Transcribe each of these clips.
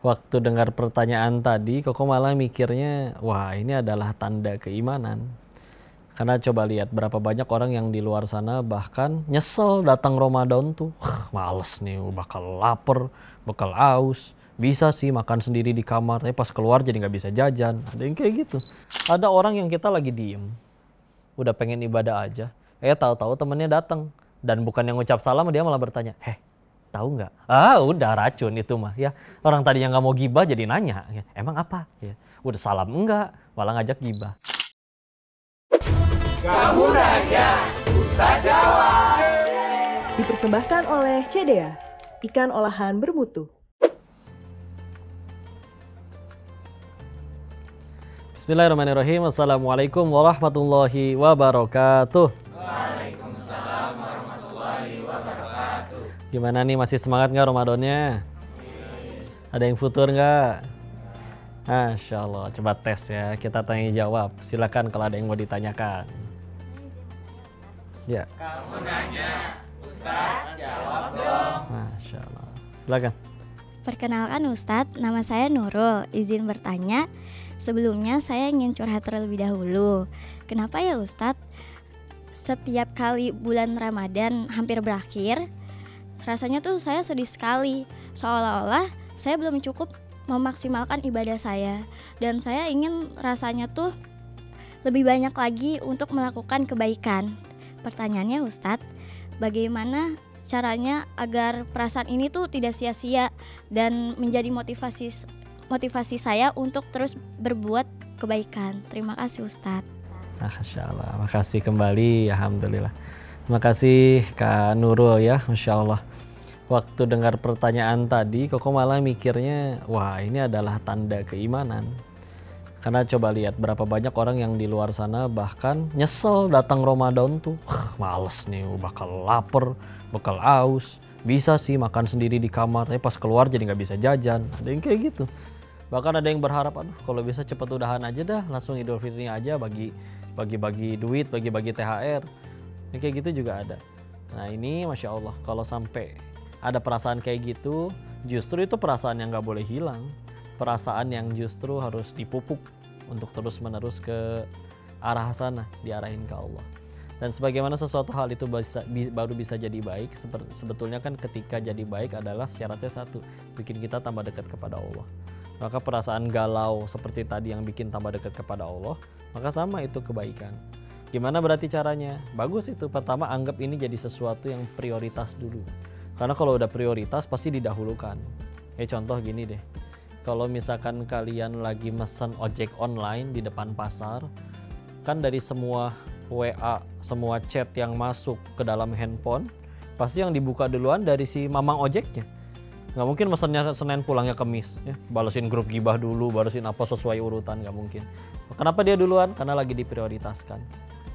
Waktu dengar pertanyaan tadi, Koko malah mikirnya, wah ini adalah tanda keimanan. Karena coba lihat berapa banyak orang yang di luar sana bahkan nyesel datang Ramadan tuh. Males nih, bakal lapar, bakal aus. Bisa sih makan sendiri di kamar, tapi pas keluar jadi nggak bisa jajan. Ada yang kayak gitu. Ada orang yang kita lagi diem, udah pengen ibadah aja. Tahu-tahu temennya datang. Dan bukan yang ngucap salam, dia malah bertanya, tahu nggak? Ah, udah racun itu mah ya. Orang tadinya nggak mau gibah jadi nanya, ya, emang apa? Ya, udah salam enggak, malah ngajak gibah. Kamu nanya, Ustaz jawab. Dipersembahkan oleh CDA, ikan olahan bermutu. Bismillahirrahmanirrahim. Assalamualaikum warahmatullahi wabarakatuh. Waalaikumsalam warahmatullahi wabarakatuh. Gimana nih, masih semangat nggak Ramadannya? Ada yang futur nggak? Masya Allah, coba tes ya, kita tanya jawab. Silakan kalau ada yang mau ditanyakan. Ya. Kamu nanya, Ustaz jawab dong. Masya Allah, silakan. Perkenalkan Ustadz, nama saya Nurul. Izin bertanya, sebelumnya saya ingin curhat terlebih dahulu. Kenapa ya Ustadz, setiap kali bulan Ramadan hampir berakhir, rasanya tuh saya sedih sekali. Seolah-olah saya belum cukup memaksimalkan ibadah saya. Dan saya ingin rasanya tuh lebih banyak lagi untuk melakukan kebaikan. Pertanyaannya Ustadz, bagaimana caranya agar perasaan ini tuh tidak sia-sia dan menjadi motivasi saya untuk terus berbuat kebaikan. Terima kasih Ustadz. Masya Allah, makasih kembali, alhamdulillah. Terima kasih Kak Nurul ya, Masya Allah. Waktu dengar pertanyaan tadi, Koko malah mikirnya, wah ini adalah tanda keimanan. Karena coba lihat berapa banyak orang yang di luar sana bahkan nyesel datang Ramadan tuh. Males nih, bakal lapar, bakal aus. Bisa sih makan sendiri di kamar, tapi pas keluar jadi nggak bisa jajan. Ada yang kayak gitu. Bahkan ada yang berharap, aduh kalau bisa cepet udahan aja dah, langsung Idul Fitrinya aja bagi-bagi duit, bagi-bagi THR. Yang kayak gitu juga ada. Nah ini Masya Allah, kalau sampai ada perasaan kayak gitu, justru itu perasaan yang nggak boleh hilang. Perasaan yang justru harus dipupuk untuk terus menerus ke arah sana, diarahin ke Allah. Dan sebagaimana sesuatu hal itu baru bisa jadi baik, sebetulnya kan ketika jadi baik adalah syaratnya satu, bikin kita tambah dekat kepada Allah. Maka perasaan galau seperti tadi yang bikin tambah dekat kepada Allah, maka sama itu kebaikan. Gimana berarti caranya? Bagus itu, pertama anggap ini jadi sesuatu yang prioritas dulu. Karena kalau udah prioritas pasti didahulukan. Contoh gini deh, kalau misalkan kalian lagi mesen ojek online di depan pasar, kan dari semua WA, semua chat yang masuk ke dalam handphone, pasti yang dibuka duluan dari si mamang ojeknya. Nggak mungkin mesennya Senin pulangnya Kamis, ya. Balesin grup gibah dulu, balesin apa sesuai urutan, nggak mungkin. Kenapa dia duluan? Karena lagi diprioritaskan,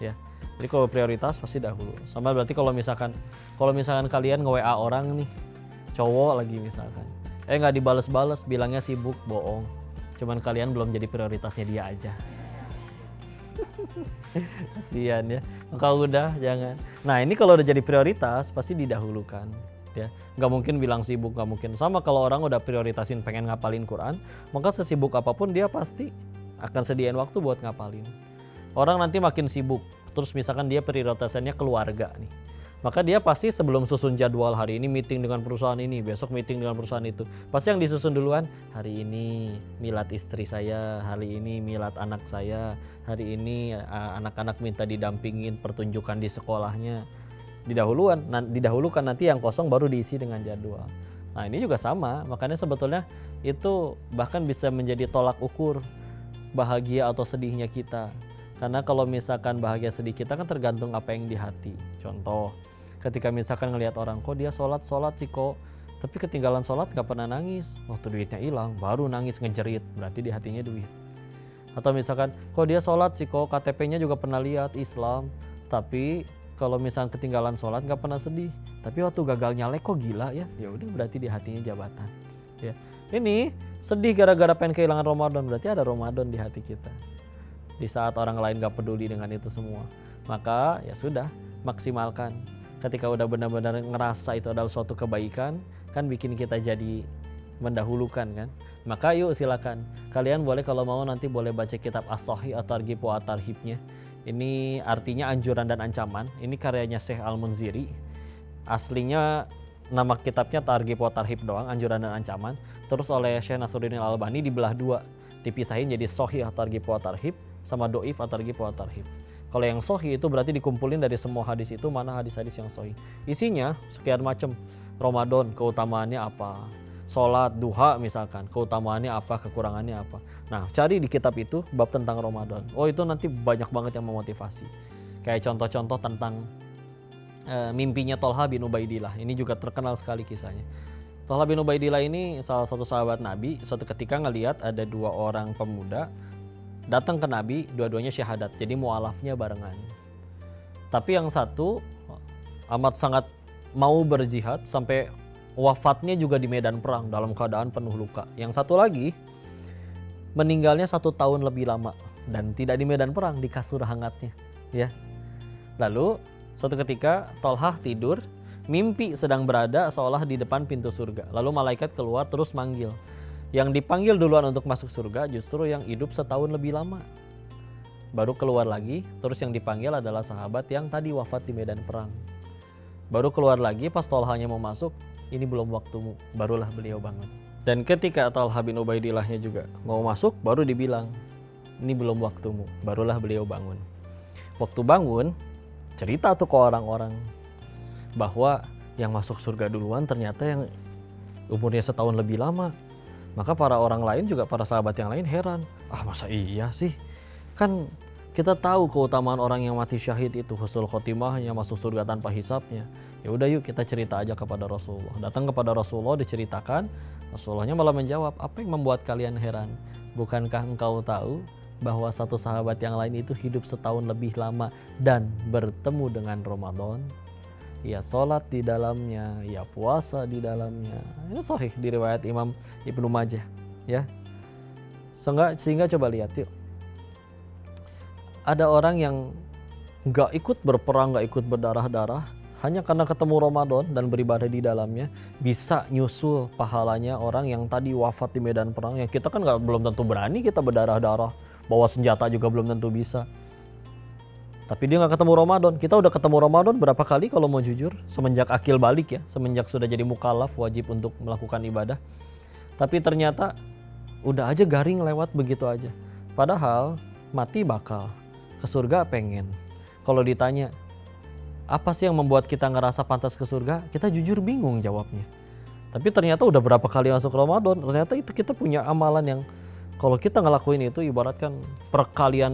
ya. Jadi kalau prioritas pasti dahulu. Sama berarti kalau misalkan kalian nge-WA orang nih, cowok lagi misalkan, nggak dibales-bales, bilangnya sibuk, bohong. Cuman kalian belum jadi prioritasnya dia aja. Kasian ya. Maka udah jangan. Nah ini kalau udah jadi prioritas pasti didahulukan. Ya, nggak mungkin bilang sibuk, nggak mungkin. Sama kalau orang udah prioritasin pengen ngapalin Quran, maka sesibuk apapun dia pasti akan sediain waktu buat ngapalin. Orang nanti makin sibuk, terus misalkan dia prioritasannya keluarga nih, maka dia pasti sebelum susun jadwal, hari ini meeting dengan perusahaan ini, besok meeting dengan perusahaan itu, pasti yang disusun duluan, hari ini milad istri saya, hari ini milad anak saya, hari ini anak-anak minta didampingin pertunjukan di sekolahnya. Didahulukan, nanti yang kosong baru diisi dengan jadwal. Nah ini juga sama, makanya sebetulnya itu bahkan bisa menjadi tolak ukur bahagia atau sedihnya kita. Karena kalau misalkan bahagia sedih kita kan tergantung apa yang di hati. Contoh, ketika misalkan ngelihat orang, kok dia sholat sih kok, tapi ketinggalan sholat gak pernah nangis, waktu duitnya hilang baru nangis ngejerit, berarti di hatinya duit. Atau misalkan, kok dia sholat sih kok, KTP-nya juga pernah lihat Islam, tapi kalau misalkan ketinggalan sholat gak pernah sedih, tapi waktu gagal nyalek kok gila ya, ya udah berarti di hatinya jabatan. Ya, ini sedih gara-gara pengen kehilangan Ramadan, berarti ada Ramadan di hati kita. Di saat orang lain gak peduli dengan itu semua, maka ya sudah, maksimalkan. Ketika udah benar-benar ngerasa itu adalah suatu kebaikan, kan bikin kita jadi mendahulukan kan. Maka yuk silakan. Kalian boleh kalau mau nanti boleh baca kitab As-Sahih At-Targhib wa At-Tarhibnya. Ini artinya anjuran dan ancaman. Ini karyanya Syekh Al-Munziri. Aslinya nama kitabnya Targhib wa Tarhib doang, anjuran dan ancaman. Terus oleh Syekh Nasruddin Al-Albani dibelah dua, dipisahin jadi Sahih At-Targhib wa Tarhib sama Dhaif At-Targhib wa Tarhib. Kalau yang sahih itu berarti dikumpulin dari semua hadis itu, mana hadis-hadis yang sahih. Isinya sekian macam. Ramadan keutamaannya apa? Sholat duha misalkan, keutamaannya apa, kekurangannya apa. Nah, cari di kitab itu bab tentang Ramadan. Oh, itu nanti banyak banget yang memotivasi. Kayak contoh-contoh tentang mimpinya Thalha bin Ubaidillah. Ini juga terkenal sekali kisahnya. Thalha bin Ubaidillah ini salah satu sahabat Nabi. Suatu ketika ngelihat ada dua orang pemuda datang ke Nabi, dua-duanya syahadat. Jadi mualafnya barengan. Tapi yang satu amat sangat mau berjihad sampai wafatnya juga di medan perang dalam keadaan penuh luka. Yang satu lagi meninggalnya 1 tahun lebih lama dan tidak di medan perang, di kasur hangatnya, ya. Lalu suatu ketika Thalha tidur, mimpi sedang berada seolah di depan pintu surga. Lalu malaikat keluar terus manggil. Yang dipanggil duluan untuk masuk surga justru yang hidup 1 tahun lebih lama. Baru keluar lagi, terus yang dipanggil adalah sahabat yang tadi wafat di medan perang. Baru keluar lagi pas Thalhanya mau masuk, ini belum waktumu, barulah beliau bangun. Dan ketika Thalha bin Ubaidillahnya juga mau masuk, baru dibilang, ini belum waktumu, barulah beliau bangun. Waktu bangun, cerita tuh ke orang-orang bahwa yang masuk surga duluan ternyata yang umurnya 1 tahun lebih lama. Maka para orang lain juga, para sahabat yang lain heran, masa iya sih? Kan kita tahu keutamaan orang yang mati syahid itu husnul khotimahnya, masuk surga tanpa hisapnya. Ya udah yuk kita cerita aja kepada Rasulullah. Datang kepada Rasulullah diceritakan, Rasulullahnya malah menjawab, apa yang membuat kalian heran? Bukankah engkau tahu bahwa satu sahabat yang lain itu hidup 1 tahun lebih lama dan bertemu dengan Ramadan? Ya sholat di dalamnya, ya puasa di dalamnya. Ini sahih di riwayat Imam Ibnu Majah, ya. Sehingga coba lihat yuk. Ada orang yang gak ikut berperang, gak ikut berdarah-darah, hanya karena ketemu Ramadan dan beribadah di dalamnya, bisa nyusul pahalanya orang yang tadi wafat di medan perang. Yang kita kan belum tentu berani kita berdarah-darah, bawa senjata juga belum tentu bisa. Tapi dia gak ketemu Ramadan. Kita udah ketemu Ramadan berapa kali kalau mau jujur? Semenjak akil balik ya, semenjak sudah jadi mukallaf wajib untuk melakukan ibadah. Tapi ternyata udah aja garing lewat begitu aja. Padahal mati bakal, ke surga pengen. Kalau ditanya, apa sih yang membuat kita ngerasa pantas ke surga? Kita jujur bingung jawabnya. Tapi ternyata udah berapa kali masuk Ramadan, ternyata itu kita punya amalan yang kalau kita ngelakuin itu ibaratkan perkali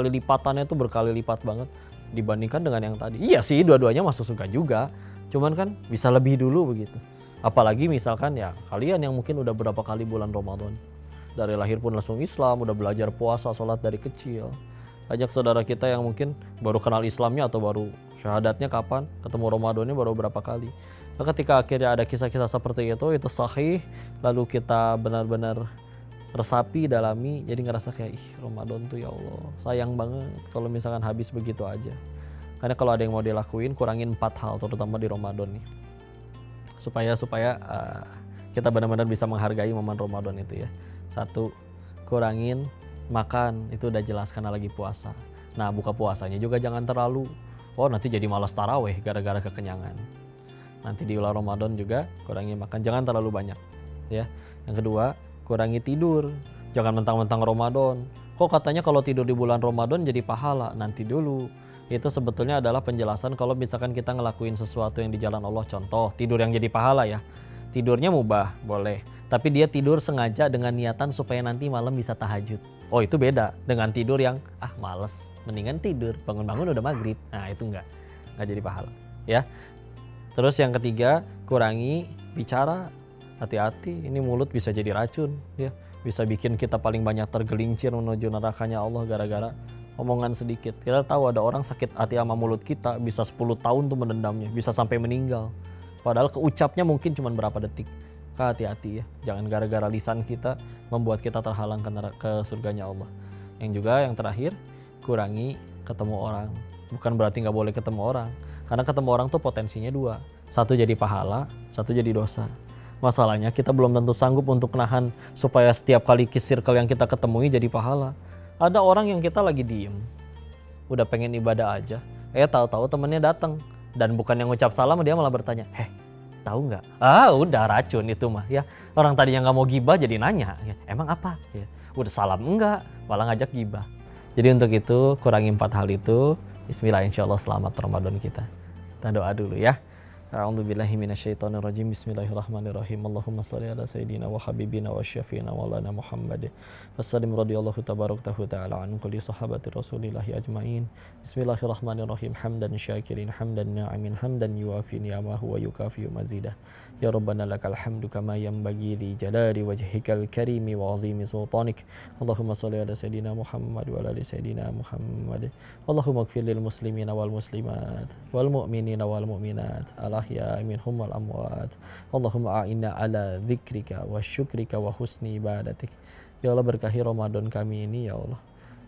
lipatannya itu berkali lipat banget dibandingkan dengan yang tadi. Iya sih, dua-duanya masuk surga juga. Cuman kan bisa lebih dulu begitu. Apalagi misalkan ya kalian yang mungkin udah berapa kali bulan Ramadan. Dari lahir pun langsung Islam, udah belajar puasa, sholat dari kecil. Ajak saudara kita yang mungkin baru kenal Islamnya atau baru syahadatnya kapan, ketemu Ramadannya baru berapa kali. Nah, ketika akhirnya ada kisah-kisah seperti itu sahih, lalu kita benar-benar resapi, dalami, jadi ngerasa kayak Ramadan tuh ya Allah, sayang banget kalau misalkan habis begitu aja. Karena kalau ada yang mau dilakuin, kurangin 4 hal terutama di Ramadan nih. Supaya kita benar-benar bisa menghargai momen Ramadan itu ya. 1, kurangin makan, itu udah jelas karena lagi puasa. Nah, buka puasanya juga jangan terlalu, nanti jadi malas taraweh gara-gara kekenyangan. Nanti di bulan Ramadan juga kurangi makan, jangan terlalu banyak ya. Yang kedua, kurangi tidur, jangan mentang-mentang Ramadan. Kok katanya kalau tidur di bulan Ramadan jadi pahala? Nanti dulu. Itu sebetulnya adalah penjelasan kalau misalkan kita ngelakuin sesuatu yang di jalan Allah. Contoh, tidur yang jadi pahala ya. Tidurnya mubah, boleh. Tapi dia tidur sengaja dengan niatan supaya nanti malam bisa tahajud. Oh, itu beda dengan tidur yang males, mendingan tidur, bangun-bangun udah maghrib. Nah, itu enggak jadi pahala ya. Terus yang ketiga, kurangi bicara. Hati-hati, ini mulut bisa jadi racun ya. Bisa bikin kita paling banyak tergelincir menuju nerakanya Allah gara-gara omongan sedikit. Kita tahu ada orang sakit hati sama mulut kita bisa 10 tahun tuh menendamnya, bisa sampai meninggal. Padahal keucapnya mungkin cuma berapa detik. Hati-hati ya, jangan gara-gara lisan kita membuat kita terhalang ke surganya Allah. Yang juga yang terakhir, kurangi ketemu orang. Bukan berarti nggak boleh ketemu orang, karena ketemu orang tuh potensinya 2. 1 jadi pahala, 1 jadi dosa. Masalahnya kita belum tentu sanggup untuk nahan supaya setiap kali circle yang kita ketemui jadi pahala. Ada orang yang kita lagi diem, udah pengen ibadah aja, tahu-tahu temennya datang dan bukan yang ngucap salam, dia malah bertanya, tahu nggak? Udah racun itu mah ya. Orang tadinya nggak mau gibah jadi nanya, emang apa? Ya, udah salam enggak, malah ngajak gibah. Jadi untuk itu kurangi 4 hal itu. Bismillah, insya Allah selamat Ramadan kita. Kita doa dulu ya. A'udzubillahi minasyaitonirrajim. Bismillahirrahmanirrahim. Allahumma shalli ala sayyidina wa habibina wa syafiina maulana Muhammad. Wassalim radhiyallahu tabaraktahu ta'ala an kulli sahabati Rasulillahi ajmain. Bismillahirrahmanirrahim. Hamdan syakirin, hamdan na'imin, hamdan yuwafi ni'amahu wa yukafi'u mazidah. Ya Rabbana lakal hamdu kama yanbaghi li jalali wajhikal karimi wa 'azimi sultanik. Allahumma shalli ala sayyidina Muhammad wa ala ali sayyidina Muhammad. Allahumma ighfir lil muslimina wal muslimat wal mu'minina wal mu'minat al-ahya'i minhum wal amwat. Allahumma a'inna ala dzikrika wa syukrika wa husni ibadatik. Ya Allah, berkahi Ramadan kami ini ya Allah.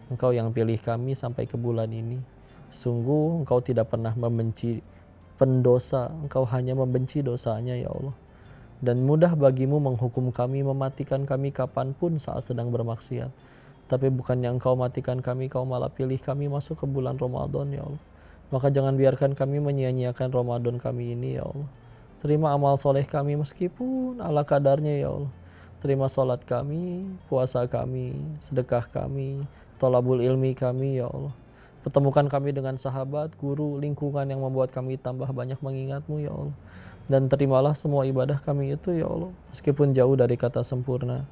Engkau yang pilih kami sampai ke bulan ini. Sungguh Engkau tidak pernah membenci pendosa, Engkau hanya membenci dosanya ya Allah. Dan mudah bagimu menghukum kami, mematikan kami kapanpun saat sedang bermaksiat. Tapi bukannya Engkau matikan kami, Kau malah pilih kami masuk ke bulan Ramadan ya Allah. Maka jangan biarkan kami menyia-nyiakan Ramadan kami ini ya Allah. Terima amal soleh kami meskipun ala kadarnya ya Allah. Terima sholat kami, puasa kami, sedekah kami, thalabul ilmi kami ya Allah. Pertemukan kami dengan sahabat, guru, lingkungan yang membuat kami tambah banyak mengingat-Mu ya Allah. Dan terimalah semua ibadah kami itu ya Allah. Meskipun jauh dari kata sempurna.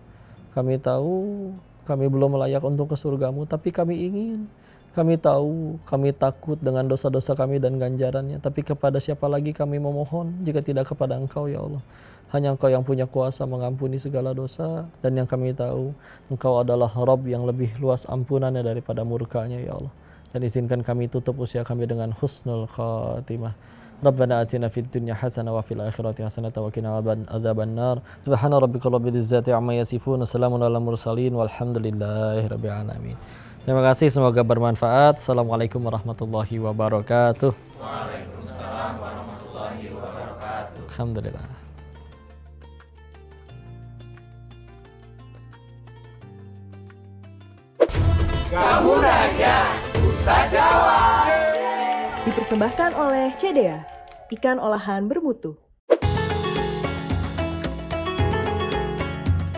Kami tahu kami belum layak untuk ke surga-Mu, tapi kami ingin. Kami tahu kami takut dengan dosa-dosa kami dan ganjarannya. Tapi kepada siapa lagi kami memohon jika tidak kepada Engkau ya Allah. Hanya Engkau yang punya kuasa mengampuni segala dosa. Dan yang kami tahu Engkau adalah Rabb yang lebih luas ampunannya daripada murkanya ya Allah. Dan izinkan kami tutup usia kami dengan husnul khatimah. Rabbana atina fid dunya hasanah wa fil akhirati hasanah wa qina adzabannar. Subhana rabbika rabbil izzati amma yasifun. Wassalamun alal mursalin walhamdulillahi rabbil alamin. Terima kasih, semoga bermanfaat. Assalamualaikum warahmatullahi wabarakatuh. Waalaikumsalam warahmatullahi wabarakatuh. Alhamdulillah. Kamu nanya, Ustaz jawab. Dipersembahkan oleh CDA, ikan olahan bermutu.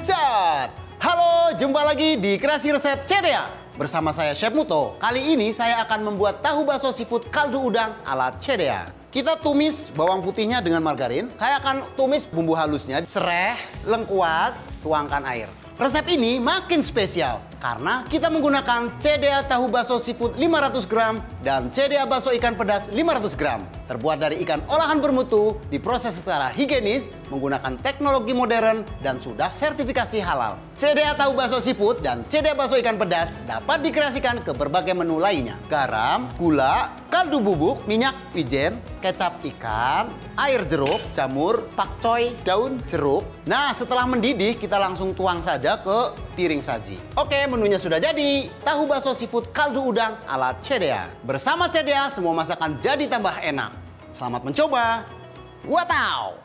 Set! Halo, jumpa lagi di Kreasi Resep CDA. Bersama saya Chef Muto. Kali ini saya akan membuat tahu bakso seafood kaldu udang ala CDA. Kita tumis bawang putihnya dengan margarin. Saya akan tumis bumbu halusnya, sereh, lengkuas, tuangkan air. Resep ini makin spesial karena kita menggunakan CDA tahu bakso seafood 500 gram dan CDA bakso ikan pedas 500 gram. Terbuat dari ikan olahan bermutu, diproses secara higienis, menggunakan teknologi modern dan sudah sertifikasi halal. CDA tahu bakso seafood dan CDA bakso ikan pedas dapat dikreasikan ke berbagai menu lainnya. Garam, gula, kaldu bubuk, minyak wijen, kecap ikan, air jeruk, jamur, pakcoy, daun jeruk. Nah, setelah mendidih kita langsung tuang saja ke piring saji. Oke, menunya sudah jadi. Tahu bakso seafood kaldu udang ala CDA. Bersama CDA semua masakan jadi tambah enak. Selamat mencoba. Wataw!